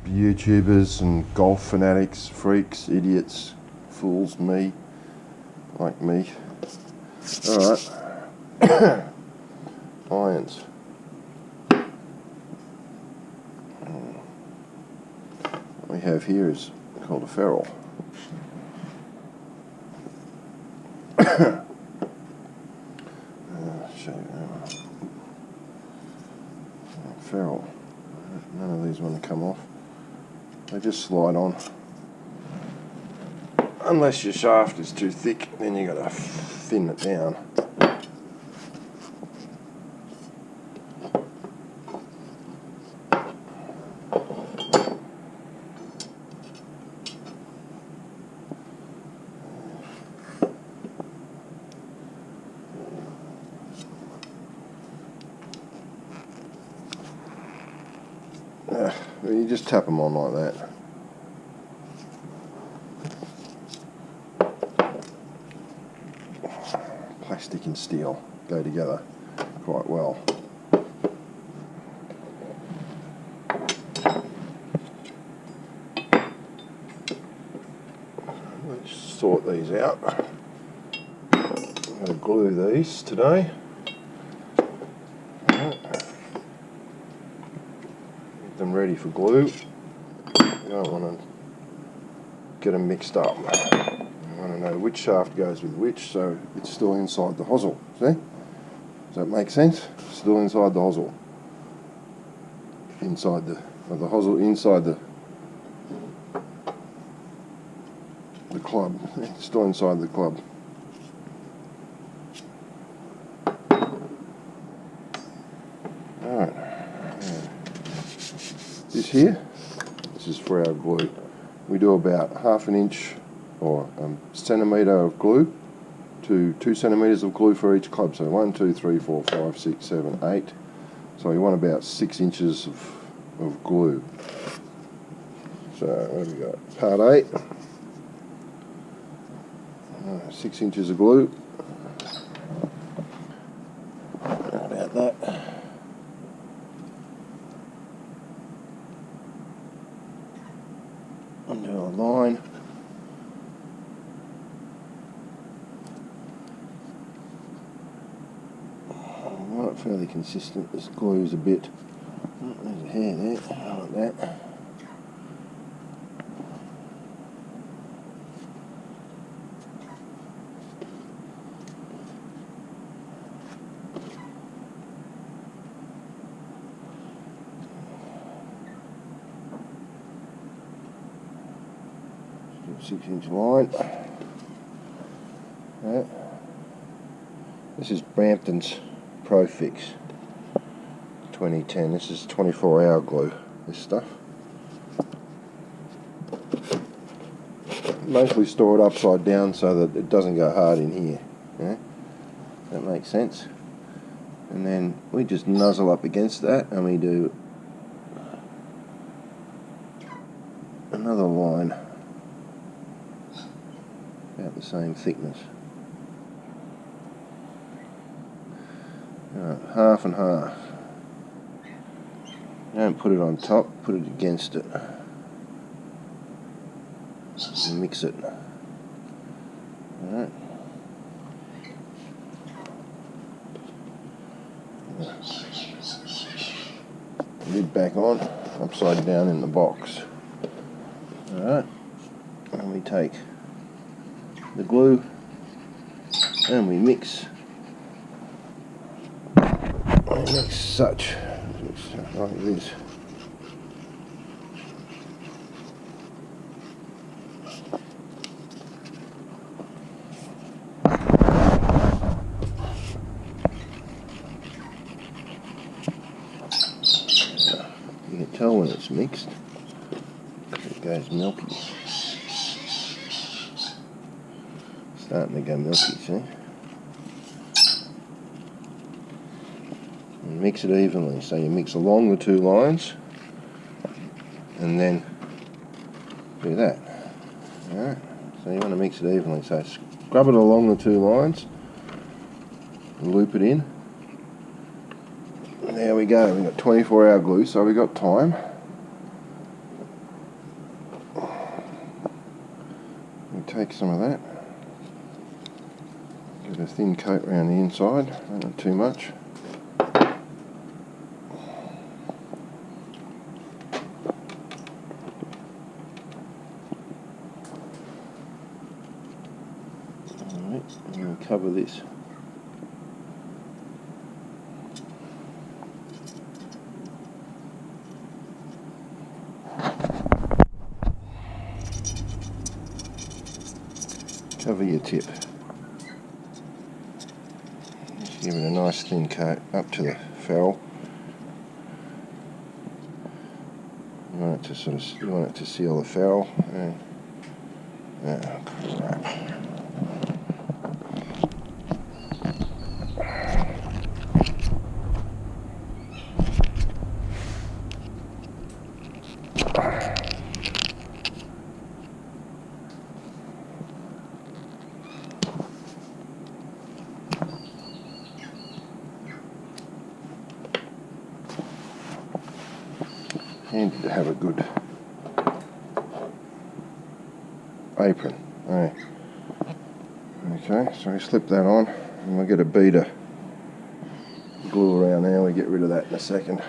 YouTubers and golf fanatics, freaks, idiots, fools, me, like me. Alright. Irons. What we have here is called a ferrule. Show you. Ferrule. None of these want to come off. They just slide on. Unless your shaft is too thick, then you got to thin it down. You just tap them on like that. Plastic and steel go together quite well. Let's sort these out. I'm going to glue these today. Them ready for glue. You don't want to get them mixed up. You want to know which shaft goes with which, so it's still inside the hosel. See? Does that make sense? Still inside the hosel. Inside the hosel, inside the club. It's still inside the club. Alright. This here, this is for our glue. We do about ½ an inch or a centimetre of glue to 2 centimetres of glue for each club. So 1, 2, 3, 4, 5, 6, 7, 8. So we want about 6 inches of glue. So what have we got? Part 8. 6 inches of glue. How about that? Under a line. I want it fairly consistent. This glue's a bit. Oh, there's a hair there. I like that. Still 6-inch line. Right. This is Brampton's Profix 2010. This is 24-hour glue, this stuff. Mostly store it upside down so that it doesn't go hard in here. Yeah? That makes sense. And then we just nuzzle up against that and we do another line about the same thickness. Half and half. Don't put it on top, put it against it. And mix it. Alright. Lid back on, upside down in the box. Alright. And we take the glue and we mix such like this. You can tell when it's mixed because it goes milky. Starting to go milky, see? And mix it evenly, so you mix along the 2 lines and then do that. Alright, so you want to mix it evenly, so scrub it along the 2 lines and loop it in. And there we go, we've got 24-hour glue, so we've got time. take some of that, get a thin coat around the inside, not too much. Alright, and we'll cover this. Cover your tip. Just give it a nice thin coat up to the ferrule. You want it to seal the ferrule. And, oh crap. Handy to have a good apron. Right. Okay, so we slip that on and we'll get a bead of glue around there. We get rid of that in a second.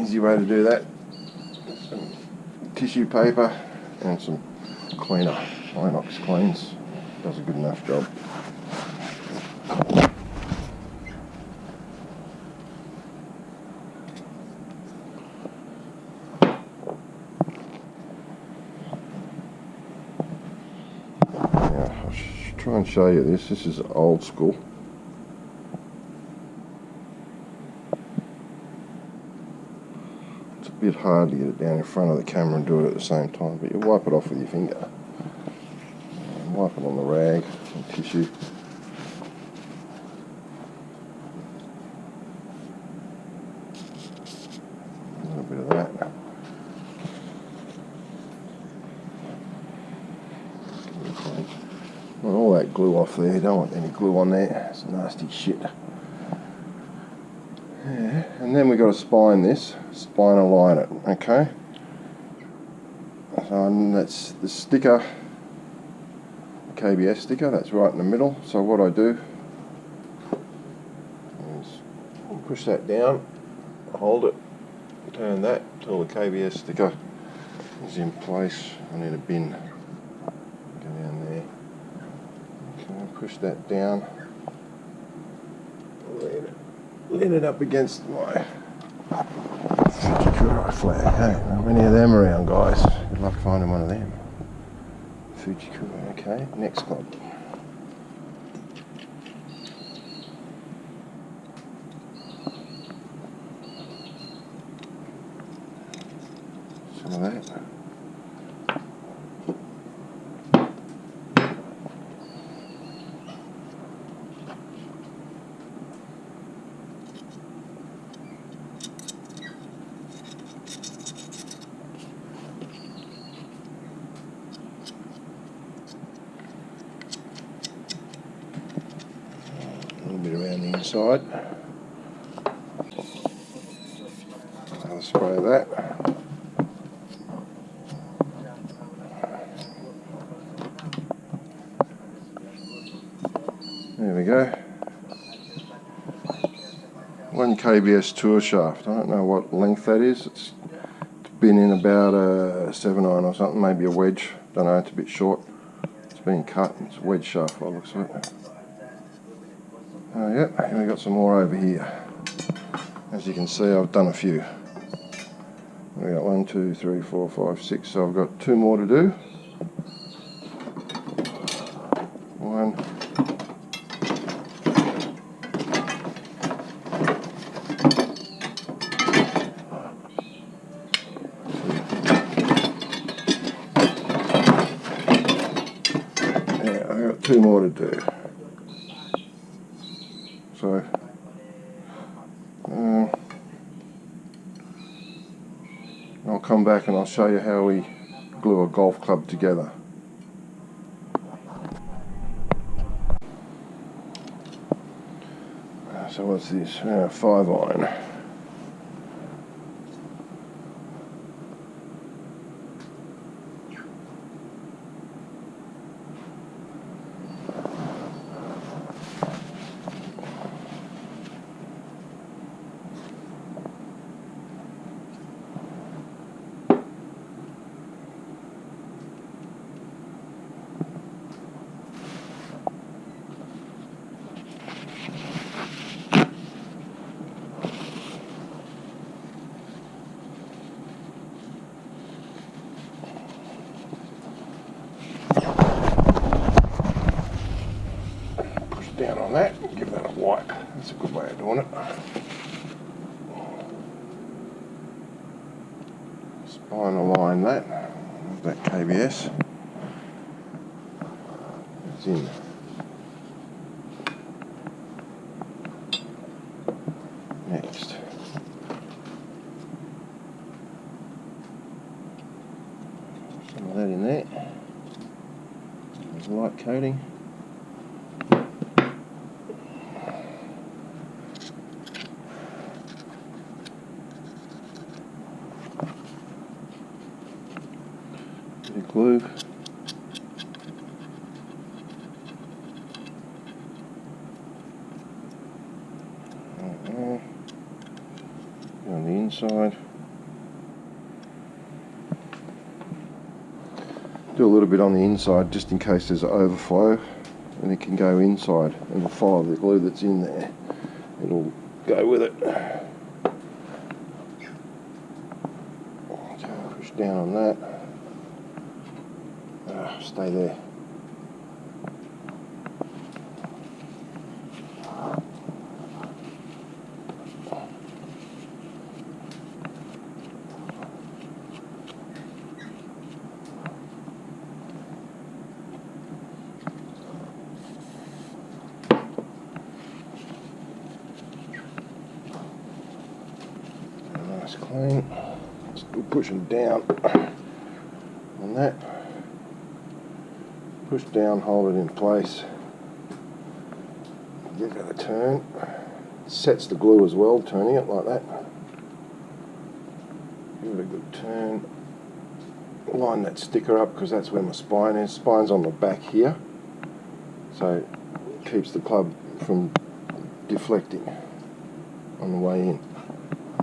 Easy way to do that, some tissue paper and some cleaner. Inox Cleans does a good enough job. Now I'll try and show you this. This is old school. It's a bit hard to get it down in front of the camera and do it at the same time, but you wipe it off with your finger. Wipe it on the rag and tissue. A little bit of that. Want all that glue off there. You don't want any glue on there. It's nasty shit. Yeah. And then we've got to spine this. Spine align it. Okay. So that's the sticker. KBS sticker, that's right in the middle. So what I do is push that down, hold it, turn that till the KBS sticker is in place. I need a bin. Go down there. Okay, push that down. Lean it up against my Fujikura flag. Hey, not many of them around, guys. Good luck finding one of them. Fujikura. Okay, next club. Some of that. A little bit around the inside. I'll spray that. There we go. 1 KBS tour shaft. I don't know what length that is. It's been in about a 7/9 or something, maybe a wedge. Don't know, it's a bit short. It's been cut. It's a wedge shaft by the looks of it. Oh yep, and we've got some more over here. As you can see, I've done a few. We got 1, 2, 3, 4, 5, 6. So I've got 2 more to do. 1. Yeah, I've got 2 more to do. So, I'll come back and I'll show you how we glue a golf club together. So what's this? 5 iron. Down on that, give that a wipe. That's a good way of doing it. Spine align that KBS. It's in. Next. Some of that in there. There's a light coating. Glue. On the inside. Do a little bit on the inside just in case there's an overflow, and it can go inside and will follow the glue that's in there. It'll go with it. Okay, push down on that. Stay there. Nice clean. Still pushing down on that. Push down, hold it in place. Give it a turn. Sets the glue as well, turning it like that. Give it a good turn. Line that sticker up because that's where my spine is. Spine's on the back here, so it keeps the club from deflecting on the way in.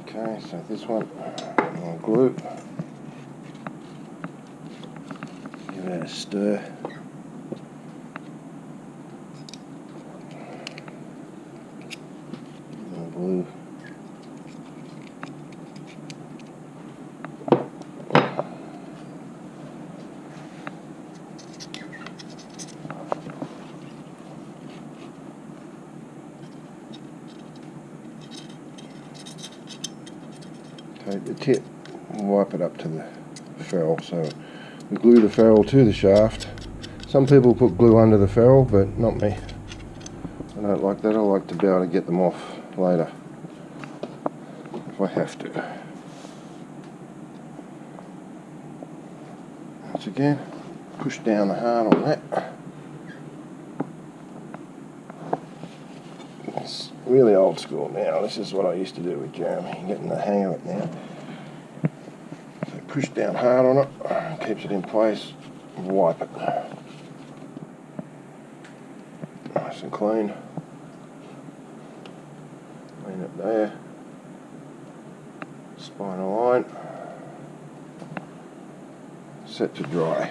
Okay, so this one, I'll glue. Give that a stir. Glue. Take the tip and wipe it up to the ferrule. So we glue the ferrule to the shaft. Some people put glue under the ferrule, but not me. I don't like that. I like to be able to get them off later if I have to. Once again, push down the hard on that. It's really old school now. This is what I used to do with Jeremy. I'm getting the hang of it now. So push down hard on it, keeps it in place, and wipe it. Nice and clean. Clean it there. Spine align. Set to dry.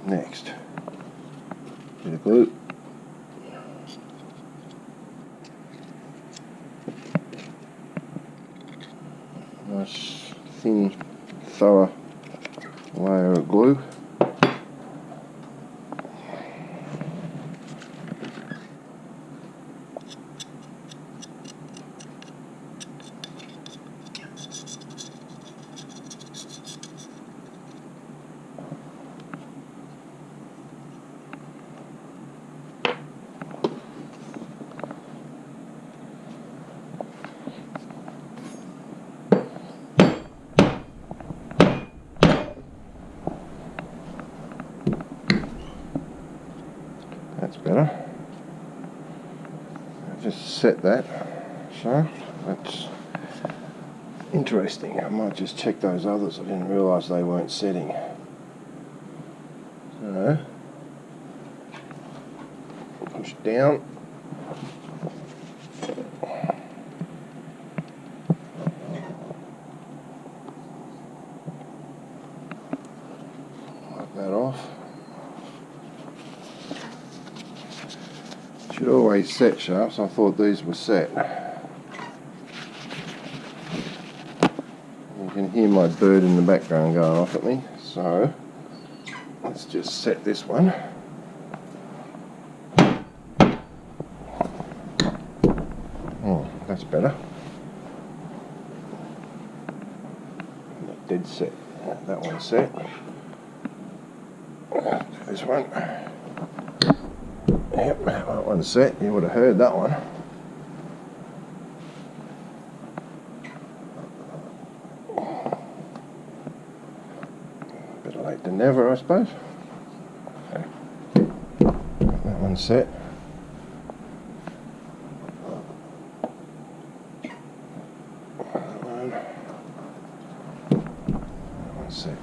Next, bit of glue. Nice thin, thorough layer of glue. That's better. just set that shaft. That's interesting. I might just check those others. I didn't realise they weren't setting. So push down. Wipe that off. Should always set shafts. I thought these were set. You can hear my bird in the background going off at me, so let's just set this one. Oh, that's better. Dead set. That one's set. This one. Yep, that one's set. You would have heard that one. Better late than never, I suppose. Okay. That one's set. That one's set.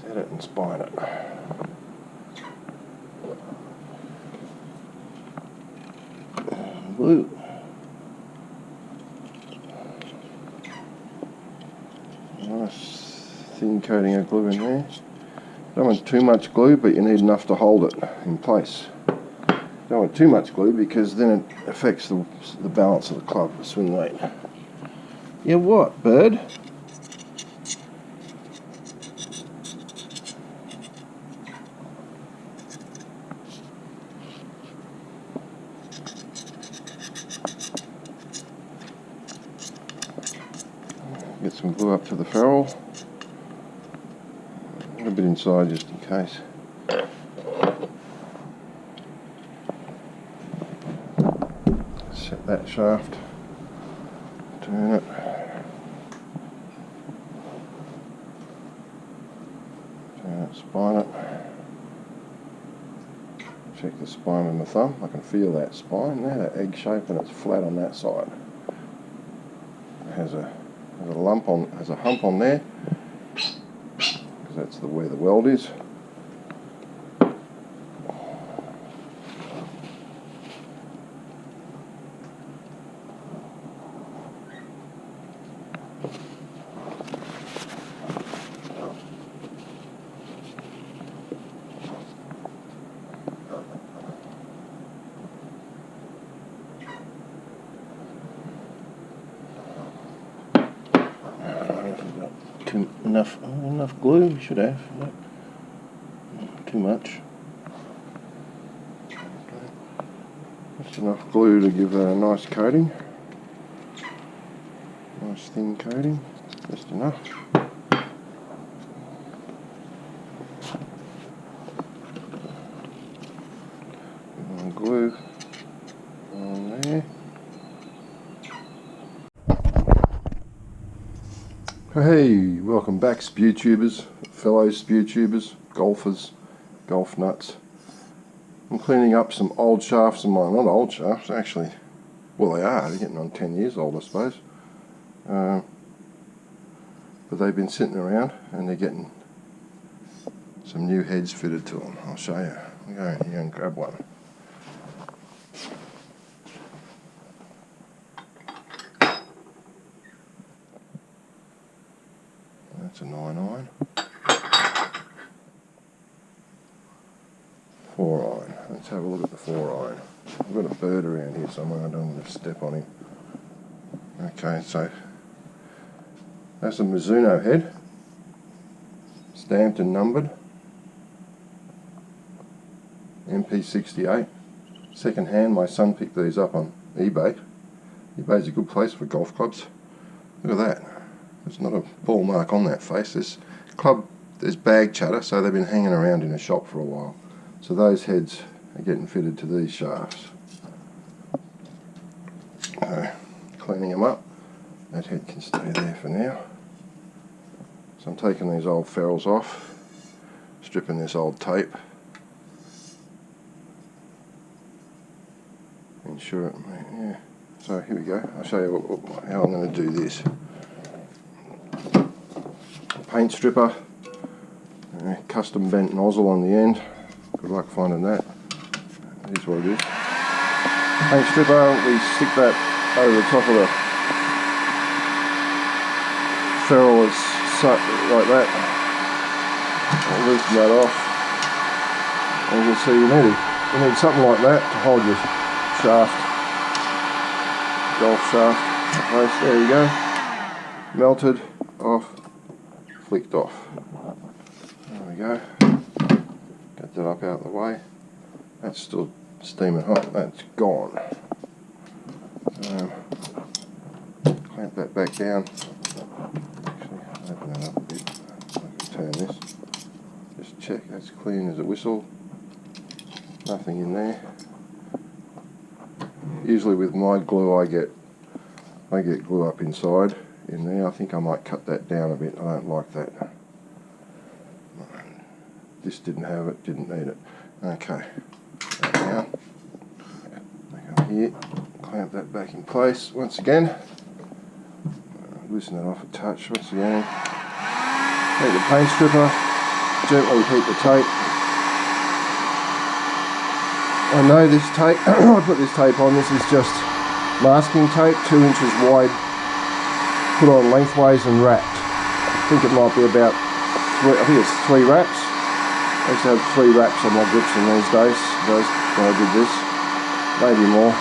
Set it and spine it. Glue. Nice thin coating of glue in there. Don't want too much glue, but you need enough to hold it in place. Don't want too much glue because then it affects the balance of the club, the swing weight. Yeah, what, bird? Get some glue up to the ferrule. A little bit inside just in case. Set that shaft. Turn it. Turn it, spine it. Check the spine with my thumb. I can feel that spine there, that egg shape, and it's flat on that side. It has a lump on, has a hump on there, because that's where the weld is. Enough glue we should have. Not too much. Just enough glue to give it a nice coating. Nice thin coating. Just enough. Glue on there. Hey, welcome back, spew tubers, fellow spew tubers, golfers, golf nuts. I'm cleaning up some old shafts of mine. Not old shafts, actually. Well, they are. They're getting on 10 years old, I suppose. But they've been sitting around and they're getting some new heads fitted to them. I'll show you. I'll go in here and grab one. That's a 9-iron. 4-iron. Let's have a look at the 4-iron. I've got a bird around here somewhere. I don't want to step on him. Okay, so that's a Mizuno head, stamped and numbered. MP68. Second hand. My son picked these up on eBay. eBay's a good place for golf clubs. Look at that. There's not a ball mark on that face. This club, there's bag chatter, so they've been hanging around in a shop for a while. So those heads are getting fitted to these shafts. cleaning them up. That head can stay there for now. So I'm taking these old ferrules off, stripping this old tape. Ensure it, yeah. So here we go. I'll show you how I'm going to do this. Paint stripper, custom bent nozzle on the end. Good luck finding that. That is what it is. Paint stripper, we stick that over the top of the ferrule like that. I'll loosen that off. And you can see you need something like that to hold your shaft, golf shaft in place. There you go. Melted off, flicked off. There we go. Get that up out of the way. That's still steaming hot. That's gone. Clamp that back down. Actually, open that up a bit. I can turn this. Just check that's clean as a whistle. Nothing in there. Usually with my glue I get glue up inside in there. I think I might cut that down a bit. I don't like that. This didn't have it, didn't need it. Okay. That down. Back up here. Clamp that back in place once again. Loosen that off a touch once again. Take the paint stripper, gently heat the tape. I know this tape, I put this tape on, this is just masking tape, 2 inches wide, put on lengthways and wrapped. I think it might be about 3 wraps. I used to have 3 wraps on my grips in these days, when I did this, maybe more.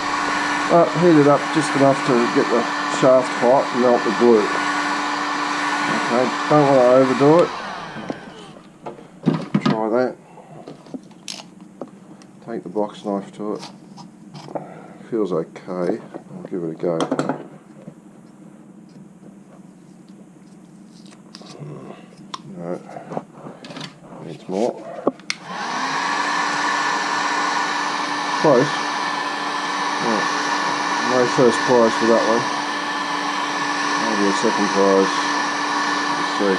But heat it up just enough to get the shaft hot and melt the glue. Okay, don't want to overdo it. Try that. Take the box knife to it. Feels okay. I'll give it a go. No, needs more. Close. Yeah. No first prize for that one. Maybe a second prize. Let's see.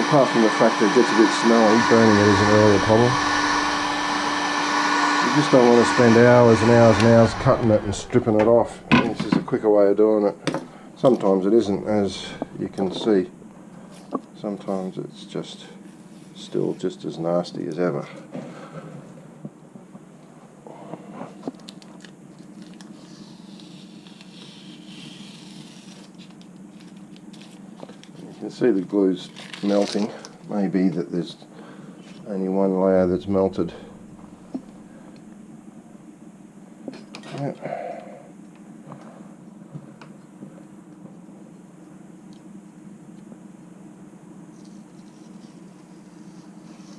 Apart from the fact that it gets a bit smelly, burning it isn't really a problem. You just don't want to spend hours and hours and hours cutting it and stripping it off. This is a quicker way of doing it. Sometimes it isn't, as you can see. Sometimes it's just still just as nasty as ever. You can see the glue's melting. Maybe that there's only one layer that's melted. Yep.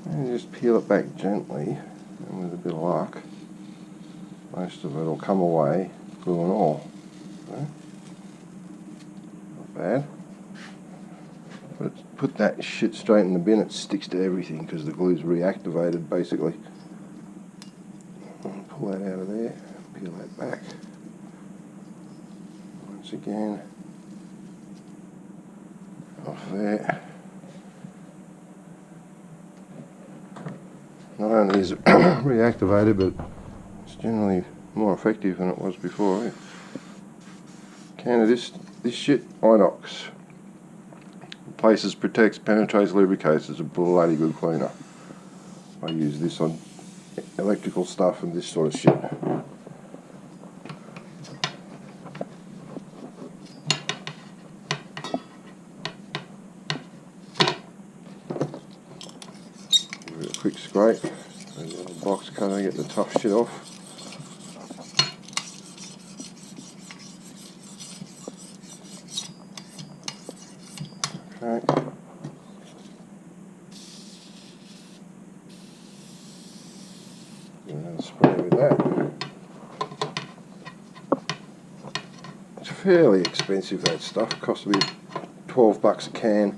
And just peel it back gently, and with a bit of luck, most of it will come away, glue and all. Okay. Not bad. Put that shit straight in the bin, it sticks to everything because the glue's reactivated basically. Pull that out of there, peel that back. Once again, off there. Not only is it reactivated, but it's generally more effective than it was before. Can of this shit, inox. Places, protects, penetrates, lubricates. It's a bloody good cleaner. I use this on electrical stuff and this sort of shit. Give it a quick scrape. A little box cutter, get the tough shit off. Okay. And spray with that. fairly expensive, that stuff. It costs me 12 bucks a can,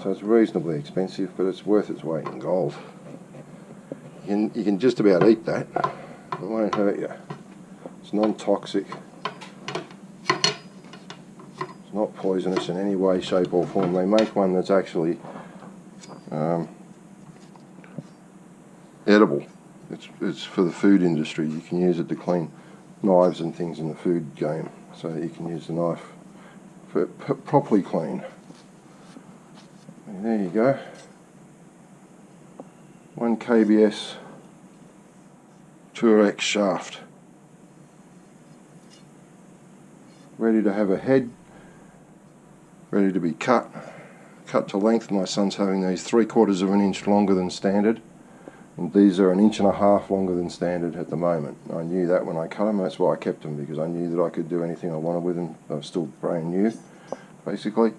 so it's reasonably expensive, but it's worth its weight in gold. You can just about eat that. It won't hurt you. It's non-toxic. It's not poisonous in any way, shape or form. They make one that's actually edible. It's for the food industry. You can use it to clean knives and things in the food game. So you can use the knife for properly clean. And there you go. 1 KBS Tour X shaft. Ready to have a head. Ready to be cut. Cut to length. My son's having these 3/4 of an inch longer than standard. And these are 1.5 inches longer than standard at the moment. I knew that when I cut them, that's why I kept them, because I knew that I could do anything I wanted with them. They were still brand new, basically.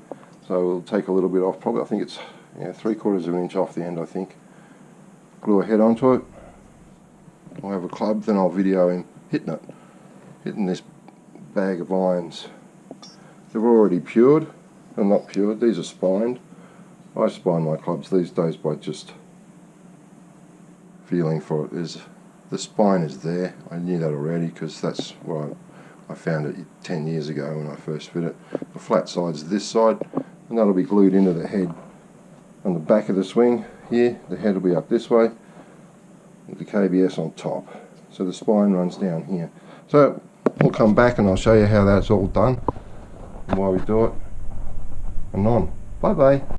So we'll take a little bit off, probably, I think it's 3/4 of an inch off the end, I think. Glue a head onto it. I'll have a club, then I'll video him hitting this bag of irons. They're already pured, they're not pured, these are spined. I spine my clubs these days by just feeling for it. The spine is there. I knew that already because that's where I found it 10 years ago when I first fit it. The flat side's this side, and that'll be glued into the head on the back of the swing here. The head will be up this way with the KBS on top. So the spine runs down here. So we'll come back and I'll show you how that's all done and why we do it. And on. Bye bye.